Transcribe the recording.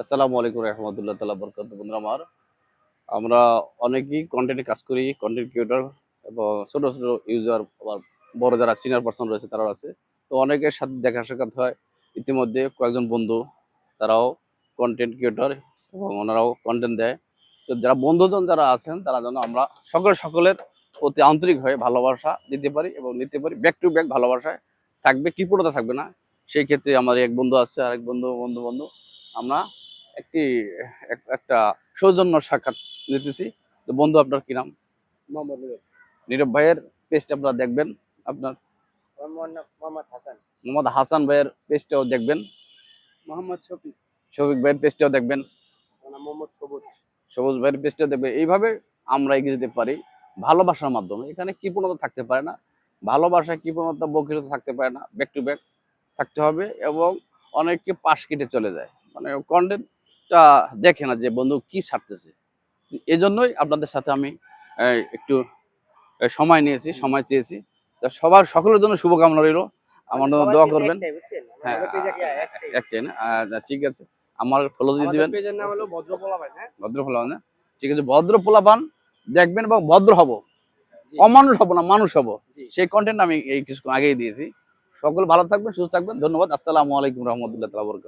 আসসালামু আলাইকুম রহমতুল্লাহ তাআলা বরকাতুহু। বন্ধুরা আমার, আমরা অনেকেই কন্টেন্টে কাজ করি, কন্টেন্ট ক্রিয়েটর এবং ছোট ছোট ইউজার, আবার বড় যারা সিনিয়র পার্সন রয়েছে তারাও আছে। তো অনেকের সাথে দেখা সাক্ষাৎ হয়। ইতিমধ্যে কয়েকজন বন্ধু, তারাও কন্টেন্ট ক্রিয়েটর এবং ওনারাও কন্টেন্ট দেয়। তো যারা বন্ধুজন যারা আছেন তারা যেন আমরা সকলের প্রতি আন্তরিক হয়ে ভালোবাসা দিতে পারি এবং নিতে পারি। ব্যাক টু ব্যাক ভালোবাসায় থাকবে, কৃপণতা থাকবে না। সেই ক্ষেত্রে আমার এক বন্ধু আছে, আরেক বন্ধু আমরা একটি একটা সৌজন্য সাক্ষাৎ নিতেছি। তো বন্ধু, আপনার কি নাম? মোহাম্মদ নীরব। নীরব ভাইয়ের পেজটা আপনারা দেখবেন। আপনার আমার নাম মোহাম্মদ হাসান। মোহাম্মদ হাসান ভাইয়ের পেজটাও দেখবেন। মোহাম্মদ শফিক। শফিক ভাইয়ের পেজটাও দেখবেন। আমার নাম মোহাম্মদ সবুজ। সবুজ ভাইয়ের পেজটাও দেখবেন। এইভাবে আমরা এগিয়ে যেতে পারি ভালোবাসার মাধ্যমে। এখানে কৃপণতা থাকতে পারে না। ভালোবাসায় কৃপণতা, বকিরতা থাকতে পারে না। ব্যাক টু ব্যাক থাকতে হবে এবং অনেকে পাশ কেটে চলে যায়। মানে কনটেন্টটা দেখে না যে বন্ধু কি ছাড়তেছে। এজন্যই আপনাদের সাথে আমি একটু সময় নিয়েছি, সময় চেয়েছি। তো সকলের জন্য শুভকামনা রইলো। আমার জন্য সবার দোয়া পেজ করবেন। একটাই, বুঝছেন? হ্যাঁ, আমাদের পেজ একটাই। একটাই না? ঠিক আছে। আমার ফলো দিয়ে আমাদের দিবেন। পেজের নাম হলো ভদ্র পোলাপান, হ্যাঁ? ভদ্র পোলাপান না? ঠিক আছে, ভদ্র পোলাপান দেখবেন এবং ভদ্র হব। জি, অমানুষ হব না, মানুষ হব। জি। সেই কনটেন্ট আমি এই কিছুক্ষণ আগেই দিয়েছি। সকল ভালো থাকবেন, সুস্থ থাকবেন। ধন্যবাদ। আসসালামু আলাইকুম রহমতুল্লাহ তাআলা বরকাতুহু।